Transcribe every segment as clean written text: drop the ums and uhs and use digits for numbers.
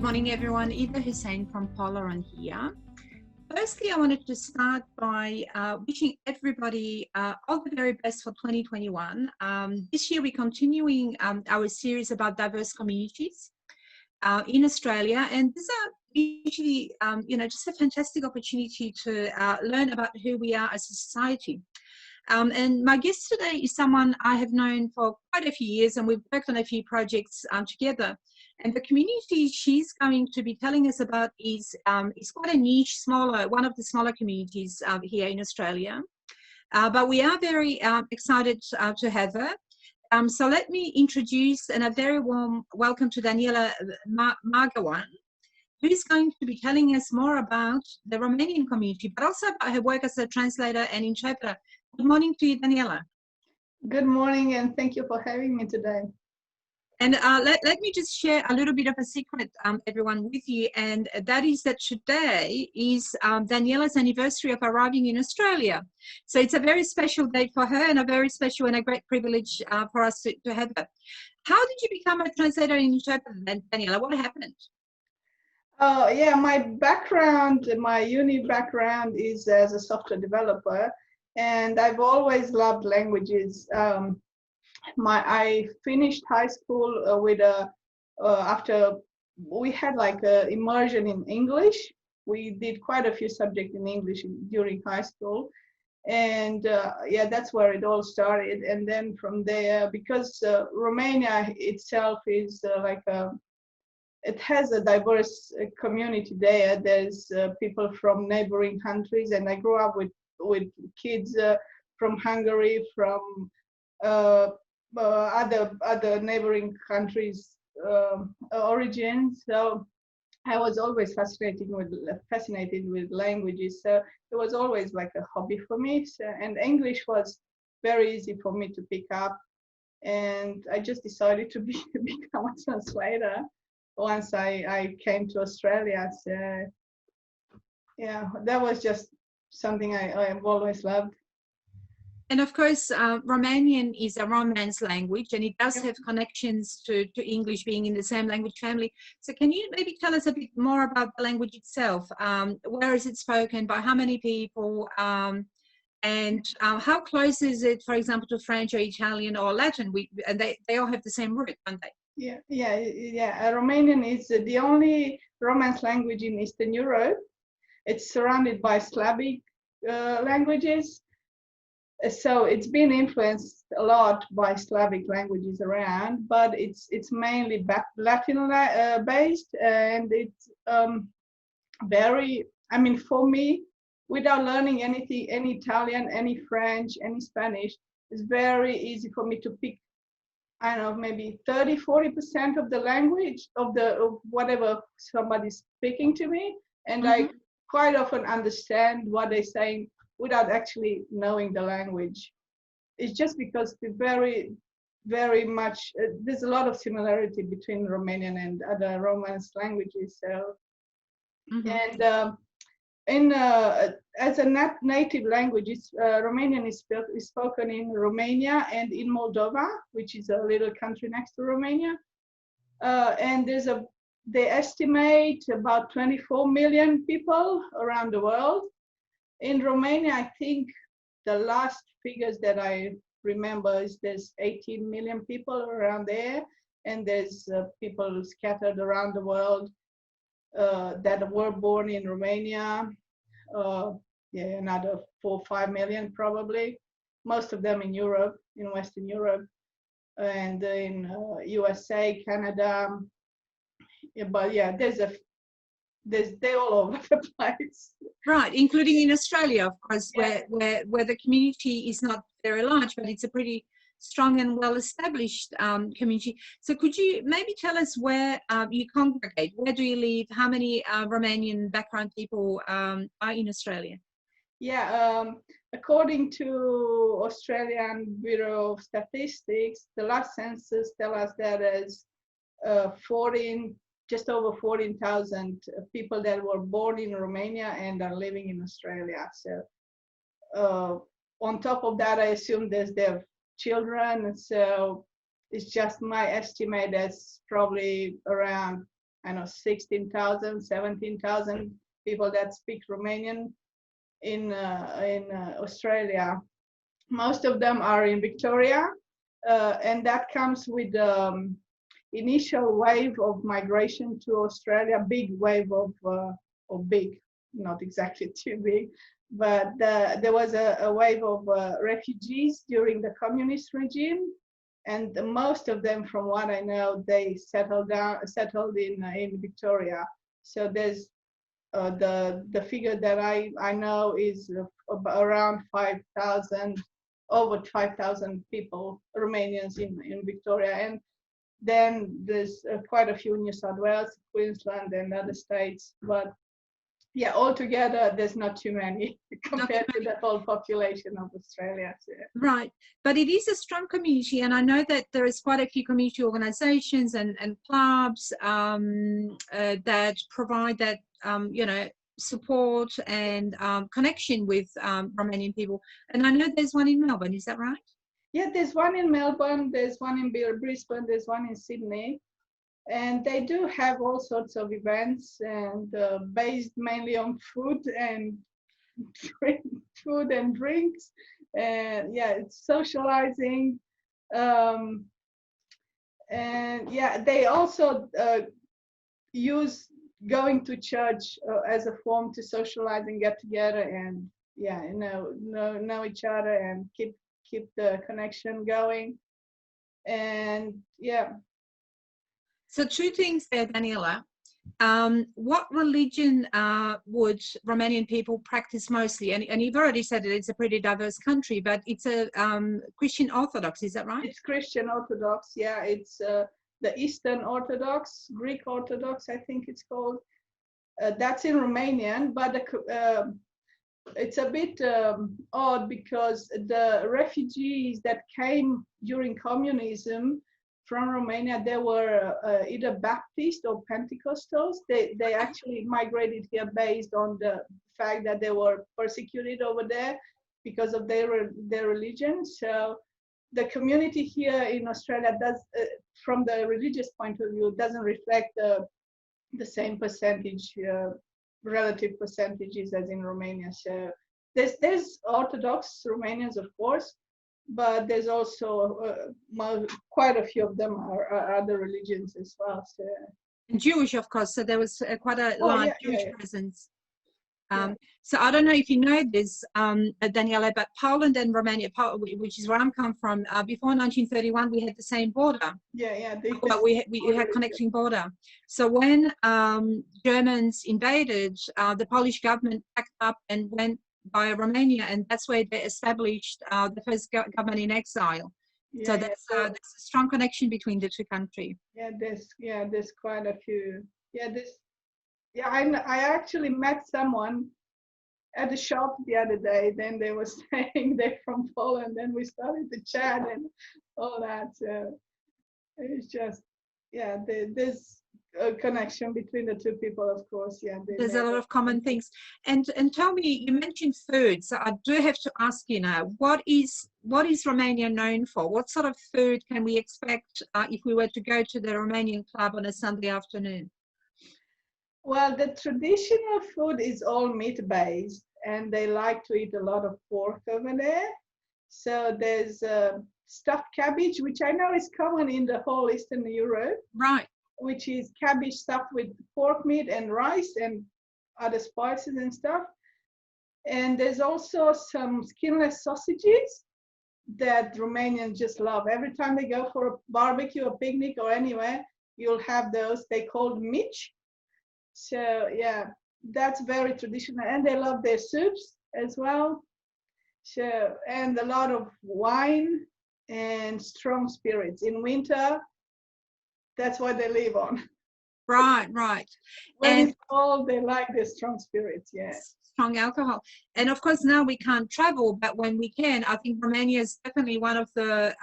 morning, everyone. Eva Hussein from Polaron here. Firstly, I wanted to start by wishing everybody all the very best for 2021. This year, we're continuing our series about diverse communities in Australia, and these are usually, just a fantastic opportunity to learn about who we are as a society. And my guest today is someone I have known for quite a few years, and we've worked on a few projects together. And the community she's going to be telling us about is quite a niche, one of the smaller communities here in Australia. But we are very excited to have her. So let me introduce and a very warm welcome to Daniela Margaoan, who's going to be telling us more about the Romanian community, but also about her work as a translator and interpreter. Good morning to you, Daniela. Good morning, and thank you for having me today. And let me just share a little bit of a secret, everyone, with you, and that is that today is Daniela's anniversary of arriving in Australia. So it's a very special day for her, and a very special and a great privilege for us to have her. How did you become a translator and interpreter, Daniela? What happened? Yeah, my background, my uni background is as a software developer, and I've always loved languages. I finished high school after we had like an immersion in English. We did quite a few subjects in English during high school, and yeah, that's where it all started. And then from there, because Romania itself is it has a diverse community there. There's people from neighboring countries, and I grew up with kids from Hungary, from other neighboring countries' origins. So I was always fascinated with languages. So it was always like a hobby for me. So, and English was very easy for me to pick up. And I just decided to become a translator once I came to Australia. So yeah, that was just something I've always loved. And of course, Romanian is a Romance language, and it does have connections to English, being in the same language family. So can you maybe tell us a bit more about the language itself? Where is it spoken, by how many people, and how close is it, for example, to French or Italian or Latin? And they all have the same root, don't they? Yeah. Romanian is the only Romance language in Eastern Europe. It's surrounded by Slavic languages. So it's been influenced a lot by Slavic languages around, but it's mainly Latin based, and it's for me, without learning any Italian, any French, any Spanish, it's very easy for me to pick, I don't know, maybe 30-40% of the language of whatever somebody's speaking to me, and I quite often understand what they're saying without actually knowing the language. It's just because very much, there's a lot of similarity between Romanian and other Romance languages. So, and as a native language, Romanian is spoken in Romania and in Moldova, which is a little country next to Romania. And they estimate about 24 million people around the world. In Romania, I think the last figures that I remember is there's 18 million people around there, and there's people scattered around the world that were born in Romania. Another 4 or 5 million probably. Most of them in Europe, in Western Europe, and in USA, Canada. Yeah, but yeah, they're all over the place. Right, including in Australia, of course, where the community is not very large, but it's a pretty strong and well-established community. So could you maybe tell us where you congregate? Where do you live? How many Romanian background people are in Australia? Yeah, according to Australian Bureau of Statistics, the last census tell us that there's just over 14,000 people that were born in Romania and are living in Australia. So on top of that, I assume there's their children. So it's just my estimate that's probably around I know 16,000, 17,000 people that speak Romanian in Australia. Most of them are in Victoria, and that comes with initial wave of migration to Australia, big wave of big, not exactly too big, but there was a wave of refugees during the communist regime, and most of them, from what I know, they settled in Victoria. So there's the figure that I know is around 5,000, over 5,000 people, Romanians in Victoria, and then there's quite a few in New South Wales, Queensland, and other states. But yeah, altogether, there's not too many compared to the whole population of Australia. So. Right, but it is a strong community, and I know that there is quite a few community organizations and clubs that provide that, support and connection with Romanian people. And I know there's one in Melbourne, is that right? Yeah, there's one in Melbourne, there's one in Brisbane, there's one in Sydney. And they do have all sorts of events, and based mainly on food and drinks. And yeah, it's socializing. And yeah, they also use going to church as a form to socialize and get together and know each other and keep the connection going. And yeah. So two things there, Daniela. What religion would Romanian people practice mostly? And you've already said that it's a pretty diverse country, but it's a Christian Orthodox, is that right? It's Christian Orthodox, yeah. It's the Eastern Orthodox, Greek Orthodox, I think it's called. That's in Romanian, but it's a bit odd because the refugees that came during communism from Romania, they were either Baptist or Pentecostals. They actually migrated here based on the fact that they were persecuted over there because of their religion. So the community here in Australia does, from the religious point of view, doesn't reflect the same percentage, relative percentages as in Romania. So there's Orthodox Romanians, of course, but there's also quite a few of them are other religions as well. So. And Jewish, of course, so there was quite a large Jewish presence. Yeah. So I don't know if you know this, Daniela, but Poland and Romania, which is where I'm come from, before 1931, we had the same border. Yeah. But we had connecting border. So when Germans invaded, the Polish government packed up and went via Romania, and that's where they established the first government in exile. Yeah, so there's a strong connection between the two countries. There's quite a few. I actually met someone at the shop the other day. Then they were saying they're from Poland, and we started to chat and all that. So it's just there's a connection between the two people, of course. Yeah, there's a lot of common things. And tell me, you mentioned food, so I do have to ask you now, what is Romania known for? What sort of food can we expect if we were to go to the Romanian club on a Sunday afternoon? Well, the traditional food is all meat-based, and they like to eat a lot of pork over there. So there's stuffed cabbage, which I know is common in the whole Eastern Europe. Right. Which is cabbage stuffed with pork meat and rice and other spices and stuff. And there's also some skinless sausages that Romanians just love. Every time they go for a barbecue, a picnic, or anywhere, you'll have those. They called mici. So yeah, that's very traditional. And they love their soups as well. So, and a lot of wine and strong spirits. In winter, that's what they live on. Right. When it's cold, they like the strong spirits, strong alcohol. And of course, now we can't travel, but when we can, I think Romania is definitely one of the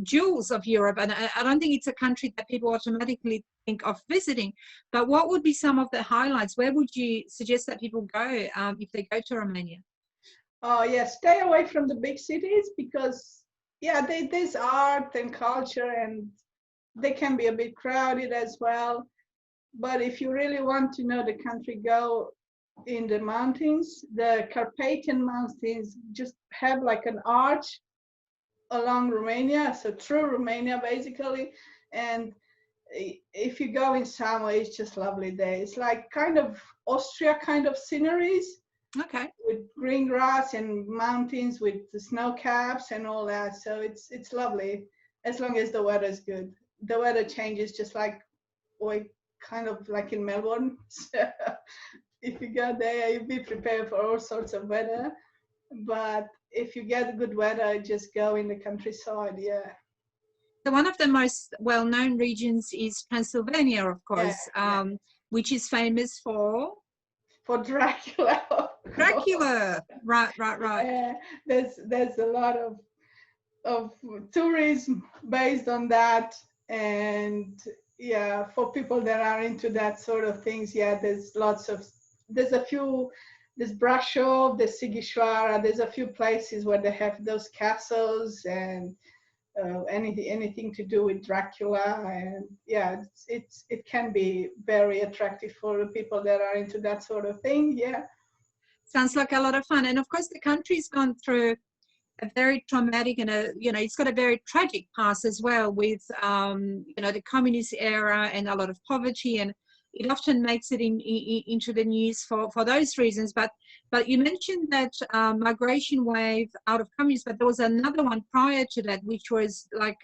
jewels of Europe. And I don't think it's a country that people automatically think of visiting. But what would be some of the highlights? Where would you suggest that people go if they go to Romania? Oh, stay away from the big cities because, there's art and culture and they can be a bit crowded as well. But if you really want to know the country, go in the mountains. The Carpathian Mountains just have like an arch along Romania, so through Romania basically. And if you go in summer, it's just lovely there. It's like kind of Austria kind of sceneries. Okay. With green grass and mountains with the snow caps and all that. So it's lovely as long as the weather is good. The weather changes just like kind of like in Melbourne. So if you go there, you be prepared for all sorts of weather. But if you get good weather, just go in the countryside. Yeah. So one of the most well-known regions is Transylvania, of course, which is famous for Dracula. Dracula. Right. Yeah, there's a lot of tourism based on that, and yeah, for people that are into that sort of things, yeah, there's Brasov, there's Sighisoara, there's a few places where they have those castles and anything to do with Dracula, and yeah, it can be very attractive for the people that are into that sort of thing. Yeah, sounds like a lot of fun. And of course, the country's gone through a very traumatic and it's got a very tragic past as well, with the communist era and a lot of poverty, and it often makes it into the news for those reasons. But you mentioned that migration wave out of communism, but there was another one prior to that, which was like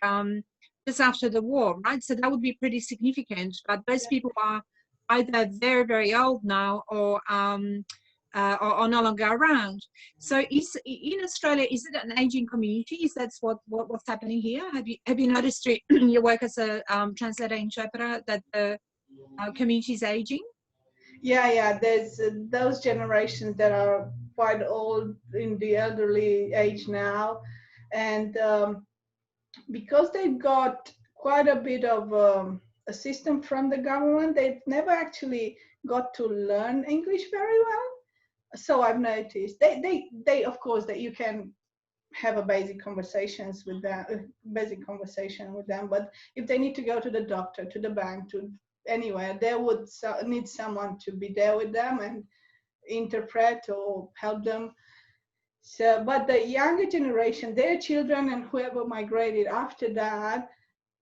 just after the war, right? So that would be pretty significant. But those people are either very, very old now, or no longer around. So in Australia, is it an aging community? Is that what's happening here? Have you noticed through your work as a translator interpreter that the community is aging? Yeah. There's those generations that are quite old, in the elderly age now, and because they got quite a bit of assistance from the government, they've never actually got to learn English very well. So I've noticed they of course that you can have a basic conversation with them, but if they need to go to the doctor, to the bank, to anywhere, they would need someone to be there with them and interpret or help them. So, but the younger generation, their children and whoever migrated after that,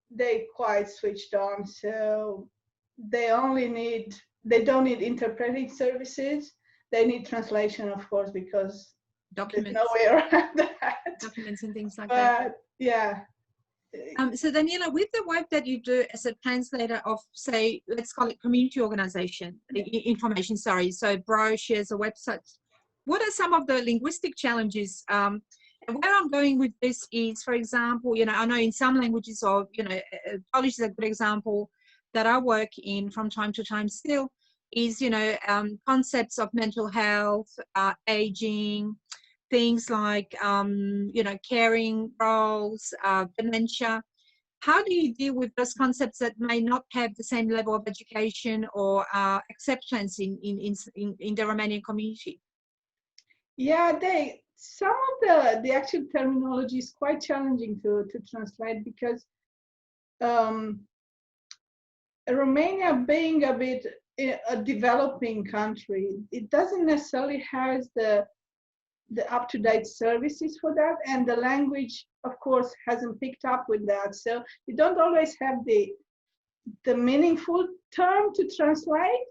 they quite switched on. So they don't need interpreting services. They need translation, of course, because documents, there's no way around that. Documents and things like that. Yeah. So Daniela, with the work that you do as a translator of, say, let's call it community organization information, so brochures or websites, what are some of the linguistic challenges? And where I'm going with this is, for example, I know in some languages, or Polish is a good example that I work in from time to time still, is concepts of mental health, aging, things like caring roles, dementia. How do you deal with those concepts that may not have the same level of education or acceptance in the Romanian community? Yeah, some of the actual terminology is quite challenging to translate, because Romania being a bit a developing country, it doesn't necessarily has the up-to-date services for that, and the language, of course, hasn't picked up with that. So you don't always have the meaningful term to translate,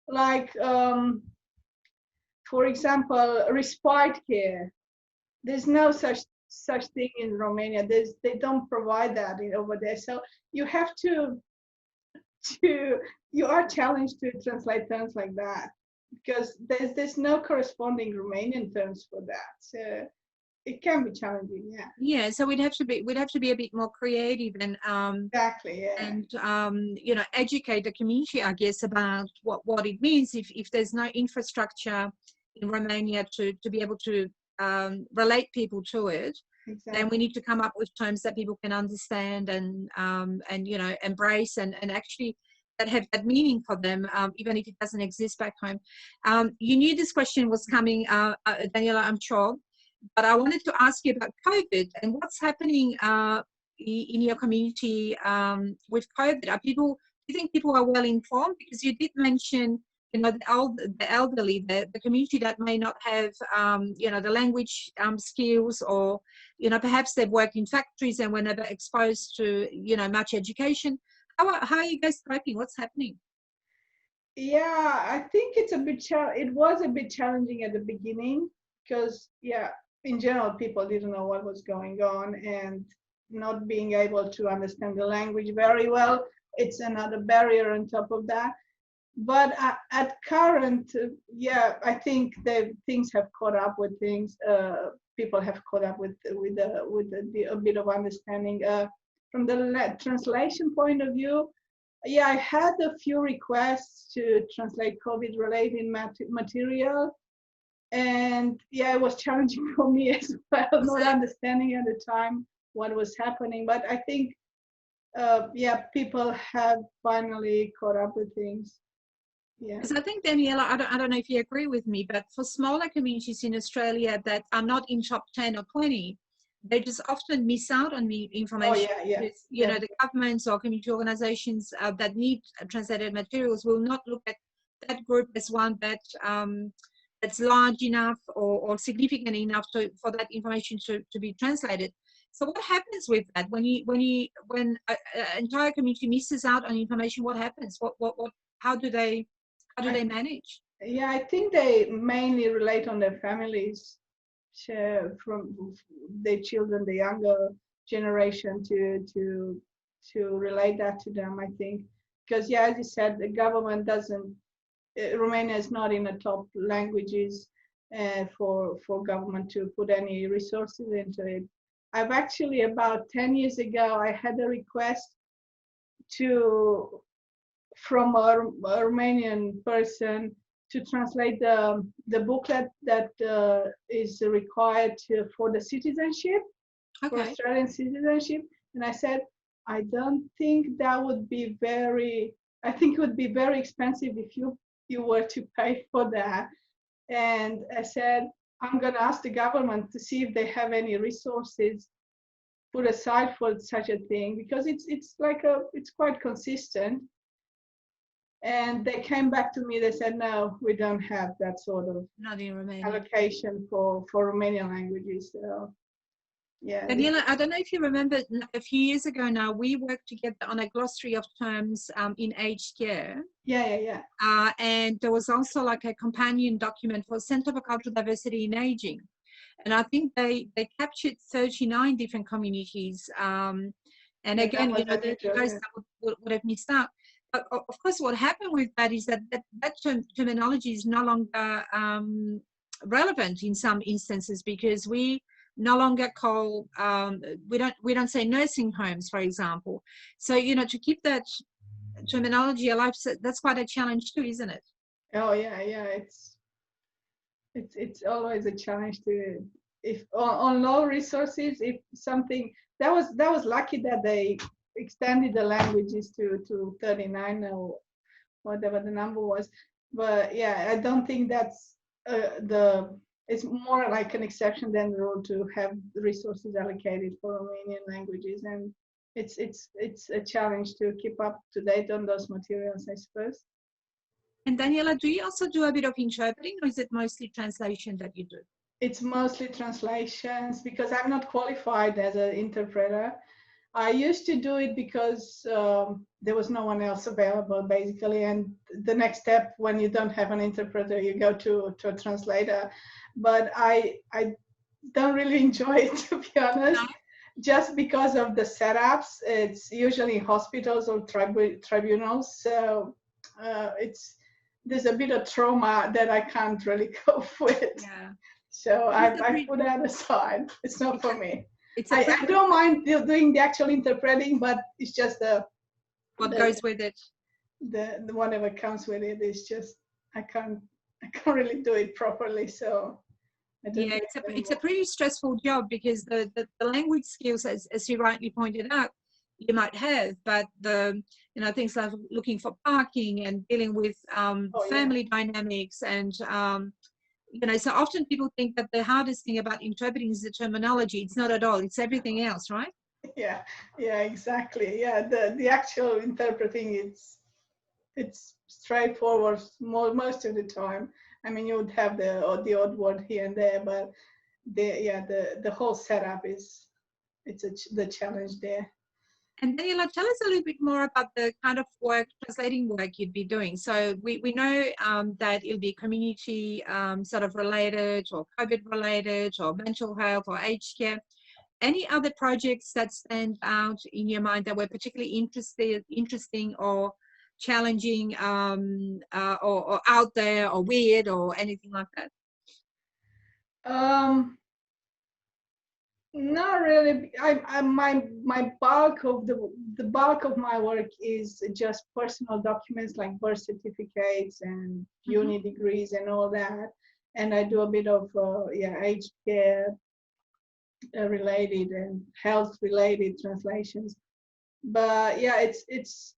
like for example, respite care. There's no such thing in Romania. They don't provide that over there. So you have to you are challenged to translate terms like that, because there's no corresponding Romanian terms for that. So it can be challenging. Yeah, so we'd have to be a bit more creative and exactly, yeah. And educate the community, I guess, about what it means if there's no infrastructure in Romania to be able to relate people to it. Exactly. Then we need to come up with terms that people can understand and embrace and actually that have that meaning for them, even if it doesn't exist back home. You knew this question was coming, Daniela, I'm sure, but I wanted to ask you about COVID and what's happening in your community with COVID? Do you think people are well informed? Because you did mention, the elderly, the community that may not have, the language skills, or, perhaps they've worked in factories and were never exposed to, much education. How are you guys coping? What's happening? Yeah, I think it was a bit challenging at the beginning because, yeah, in general, people didn't know what was going on, and not being able to understand the language very well, it's another barrier on top of that. But at current, yeah, I think things have caught up with things. People have caught up with a bit of understanding. From the translation point of view, yeah, I had a few requests to translate COVID-related material, and yeah, it was challenging for me as well, not understanding at the time what was happening. But I think, yeah, people have finally caught up with things. Yeah. Because I think, Daniela, I don't know if you agree with me, but for smaller communities in Australia that are not in top 10 or 20, they just often miss out on the information. Oh, yeah, because, the governments or community organizations that need translated materials will not look at that group as one that that's large enough or significant enough for that information to be translated. So what happens with that when an entire community misses out on information? What happens? How do they manage? Yeah, I think they mainly relate on their families, from their children, the younger generation, to relate that to them. I think because, yeah, as you said, the government doesn't. Romania is not in the top languages for government to put any resources into it. I've actually, about 10 years ago, I had a request from a Romanian person to translate the booklet that is required for the citizenship, for Australian citizenship. And I said, I don't think that would be I think it would be very expensive if you were to pay for that. And I said, I'm going to ask the government to see if they have any resources put aside for such a thing, because it's quite consistent. And they came back to me, they said, no, we don't have that sort of allocation for Romanian languages. So, yeah. Daniela, I don't know if you remember, a few years ago now, we worked together on a glossary of terms in aged care. Yeah. And there was also like a companion document for Centre for Cultural Diversity in Aging. And I think they captured 39 different communities. And again, the guys that would have missed out. But of course, what happened with that is that terminology is no longer relevant in some instances, because we no longer call, we don't say nursing homes, for example. So, to keep that terminology alive, that's quite a challenge too, isn't it? Oh yeah. It's always a challenge to, if on low resources, if something that was lucky that they extended the languages to 39 or whatever the number was. But yeah, I don't think that's it's more like an exception than the rule to have resources allocated for Romanian languages, and it's a challenge to keep up to date on those materials, I suppose. And Daniela, do you also do a bit of interpreting, or is it mostly translation that you do? It's mostly translations, because I'm not qualified as an interpreter. I used to do it because there was no one else available, basically. And the next step, when you don't have an interpreter, you go to a translator. But I don't really enjoy it, to be honest, just because of the setups. It's usually hospitals or tribunals. So there's a bit of trauma that I can't really cope with. Yeah. So I put that aside. It's not for me. I don't mind doing the actual interpreting, but it's just what goes with it. The whatever comes with it is just I can't really do it properly. So yeah, it's a pretty stressful job, because the language skills, as you rightly pointed out, you might have, but the things like looking for parking and dealing with family dynamics and so often people think that the hardest thing about interpreting is the terminology. It's not at all. It's everything else, right? Yeah, yeah, exactly. Yeah, the actual interpreting, it's straightforward most of the time. I mean, you would have the odd word here and there, but the whole setup is, the challenge there. And Daniela, tell us a little bit more about the kind of work, translating work you'd be doing. So we know that it'll be community sort of related, or COVID related, or mental health, or aged care. Any other projects that stand out in your mind that were particularly interesting, or challenging, or out there, or weird, or anything like that? Not really. My bulk of the bulk of my work is just personal documents like birth certificates and uni degrees and all that. And I do a bit of aged care related and health related translations. But yeah, it's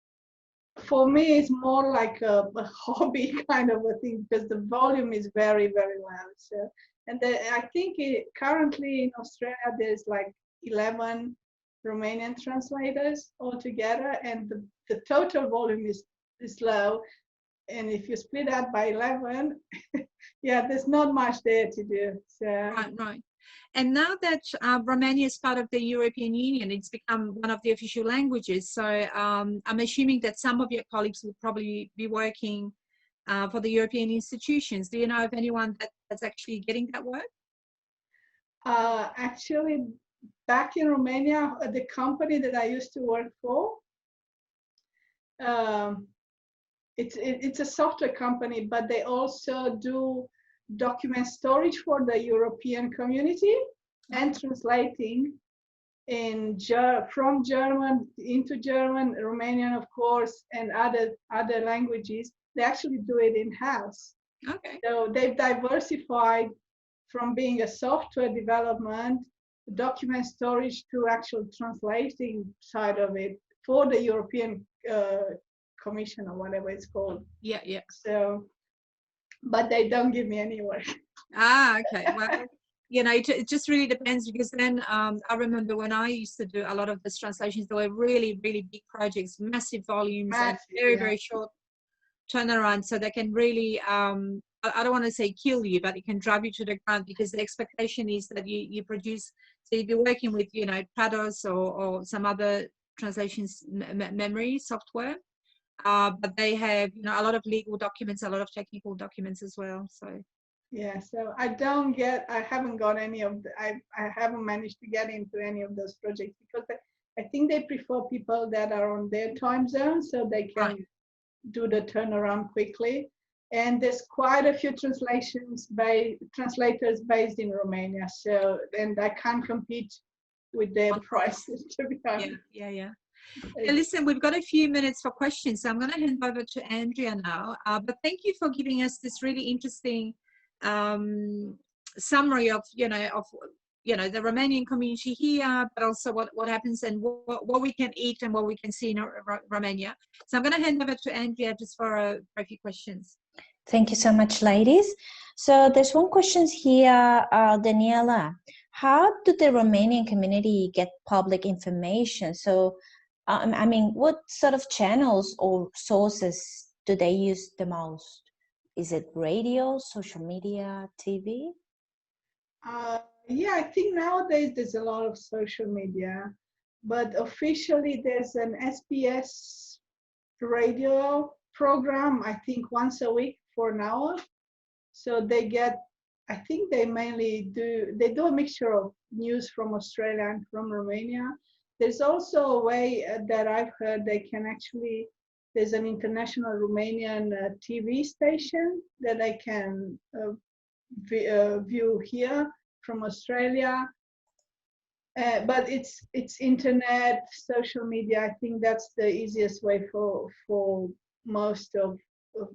for me, it's more like a hobby kind of a thing, because the volume is very, very low. So, and I think currently in Australia, there's like 11 Romanian translators altogether, and the total volume is low. And if you split that by 11, yeah, there's not much there to do. So, Right. And now that Romania is part of the European Union, it's become one of the official languages. So I'm assuming that some of your colleagues will probably be working for the European institutions. Do you know of anyone that's actually getting that work? actually, back in Romania, the company that I used to work for, um, it's a software company, but they also do document storage for the European community and translating from German into German, Romanian, of course, and other languages. They actually do it in-house. Okay. So they've diversified from being a software development, document storage, to actual translating side of it for the European Commission or whatever it's called. Yeah. So, but they don't give me any work. Okay. Well, it just really depends, because then I remember when I used to do a lot of these translations, they were really, really big projects, massive volumes, and very, very short turnaround. So they can really, I don't want to say kill you, but it can drive you to the ground, because the expectation is that you produce, so you'd be working with, Prados or some other translations memory software. But they have, a lot of legal documents, a lot of technical documents as well. So yeah, so I haven't got any of I haven't managed to get into any of those projects, because I think they prefer people that are on their time zone, so they can do the turnaround quickly. And there's quite a few translators based in Romania, so and I can't compete with their prices, to be honest. Yeah. Hey, listen, we've got a few minutes for questions, so I'm going to hand over to Andrea now. But thank you for giving us this really interesting summary of the Romanian community here, but also what happens and what we can eat and what we can see in Romania. So I'm going to hand over to Andrea just for a few questions. Thank you so much, ladies. So there's one question here, Daniela. How do the Romanian community get public information? So, I mean, what sort of channels or sources do they use the most? Is it radio, social media, TV? Yeah, I think nowadays there's a lot of social media, but officially there's an SBS radio program, I think once a week for an hour. So I think they mainly do a mixture of news from Australia and from Romania. There's also a way that I've heard there's an international Romanian TV station that I can view here from Australia. But it's internet, social media. I think that's the easiest way for most of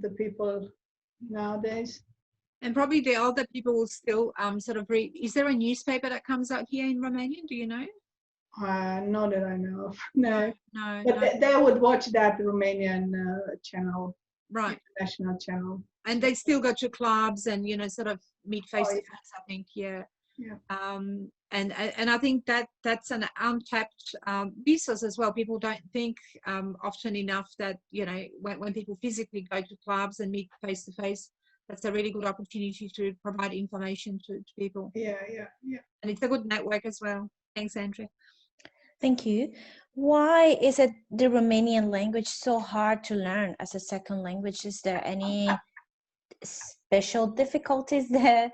the people nowadays. And probably the older people will still sort of read. Is there a newspaper that comes out here in Romania? Do you know? Not that I know of. No. But no. they would watch that Romanian channel, right? International channel. And they still go to clubs and sort of meet face to face. I think, yeah. Yeah. And I think that that's an untapped resource as well. People don't think often enough that, you know, when people physically go to clubs and meet face to face, that's a really good opportunity to provide information to people. Yeah. And it's a good network as well. Thanks, Andrea. Thank you. Why is it the Romanian language so hard to learn as a second language? Is there any special difficulties there?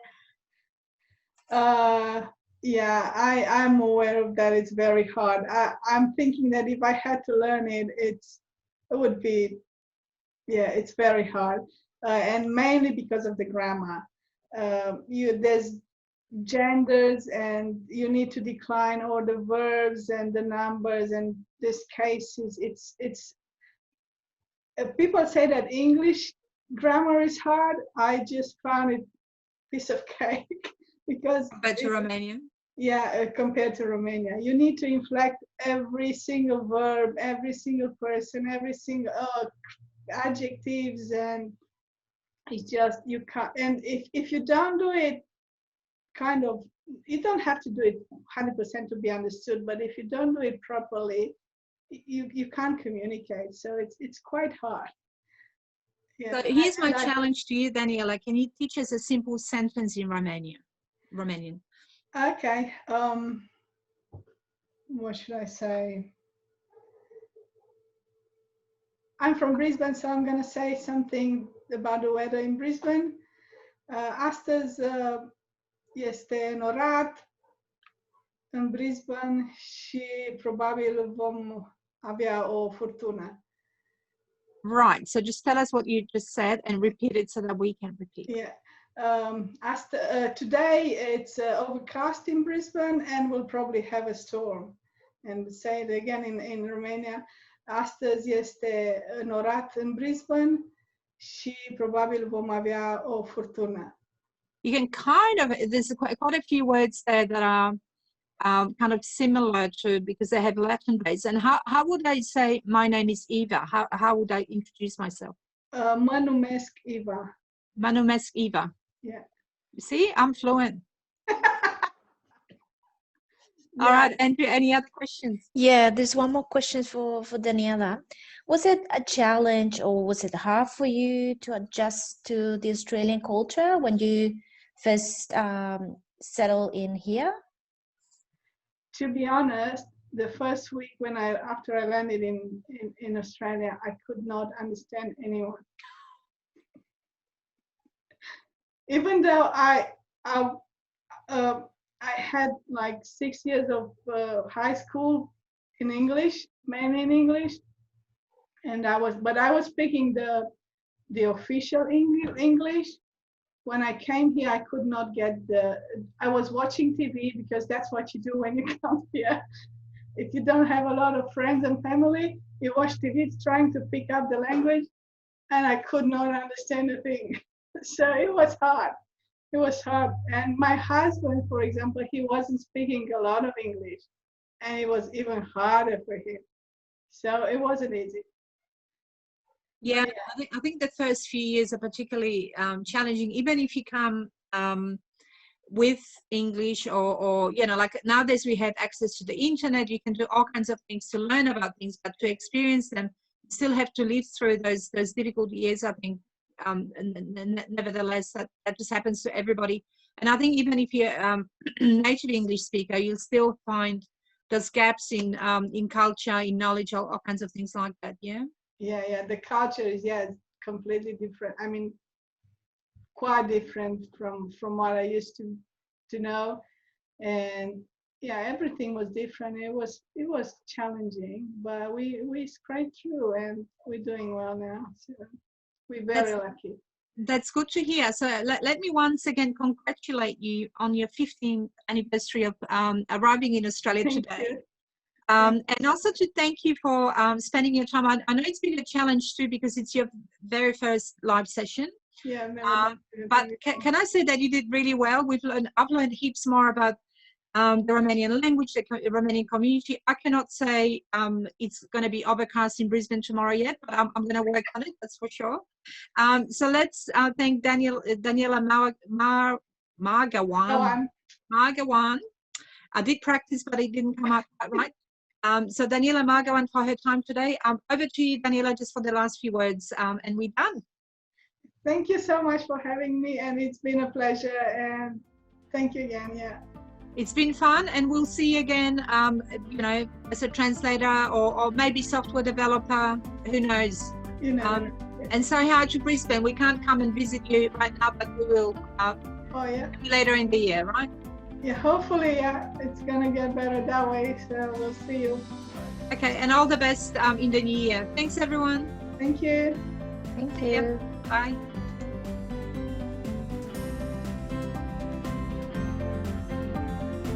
Yeah, I'm aware of that. It's very hard. I'm thinking that if I had to learn it, it would be, yeah, it's very hard, and mainly because of the grammar. There's genders, and you need to decline all the verbs and the numbers and these cases. It's people say that English grammar is hard. I just found it piece of cake because Compared to Romanian? Yeah, compared to Romania, you need to inflect every single verb, every single person, every single adjectives, and it's just, you can't. And if you don't do it, kind of, you don't have to do it 100% to be understood, but if you don't do it properly, you can't communicate. So it's quite hard. Yeah. So here's my challenge to you, Daniela. Can you teach us a simple sentence in Romanian? Okay. What should I say? I'm from Brisbane, so I'm going to say something about the weather in Brisbane. Astăzi este norat în Brisbane și probabil vom avea o furtună. Right. So just tell us what you just said and repeat it so that we can repeat. Yeah. Today it's overcast in Brisbane and we'll probably have a storm. And say it again in Romania. Astăzi este norat în Brisbane și probabil vom avea o furtună. You can there's quite a few words there that are kind of similar to, because they have Latin base. And how would I say my name is Eva? How would I introduce myself? Mă numesc Eva. Mă numesc Eva. Yeah. See, I'm fluent. All right, Andrew, any other questions? Yeah, there's one more question for Daniela. Was it a challenge or was it hard for you to adjust to the Australian culture when you first settled in here? To be honest, the first week after I landed in Australia, I could not understand anyone. Even though I had like 6 years of high school in English, mainly in English, and I was speaking the official English. When I came here, I could not get I was watching TV because that's what you do when you come here. If you don't have a lot of friends and family, you watch TV trying to pick up the language, and I could not understand a thing. So it was hard. It was hard. And my husband, for example, he wasn't speaking a lot of English, and it was even harder for him. So it wasn't easy. Yeah, I think the first few years are particularly challenging, even if you come with English or, you know, like nowadays we have access to the internet, you can do all kinds of things to learn about things, but to experience them, you still have to live through those difficult years, I think. And nevertheless, that just happens to everybody. And I think even if you're native English speaker, you'll still find those gaps in culture, in knowledge, all kinds of things like that. Yeah. Yeah. The culture is completely different. I mean, quite different from what I used to know, and everything was different. It was challenging, but we scraped through, and we're doing well now. So we're very lucky. That's good to hear. So let me once again congratulate you on your 15th anniversary of arriving in Australia today. And also to thank you for spending your time. I know it's been a challenge too, because it's your very first live session. Yeah. But can I say that you did really well? I've learned heaps more about the Romanian language, the Romanian community. I cannot say it's going to be overcast in Brisbane tomorrow yet, but I'm going to work on it, that's for sure. So let's thank Daniela Margaoan. Margaoan. I did practice, but it didn't come out quite right. So Daniela Margaoan for her time today. Over to you, Daniela, just for the last few words, and we're done. Thank you so much for having me, and it's been a pleasure, and thank you again. Yeah. It's been fun, and we'll see you again, you know, as a translator or maybe software developer, who knows. You know. And say hi to Brisbane. We can't come and visit you right now, but we will later in the year, right? Yeah, hopefully, it's going to get better that way, so we'll see you. Okay, and all the best in the new year. Thanks, everyone. Thank you. Thank you. Bye.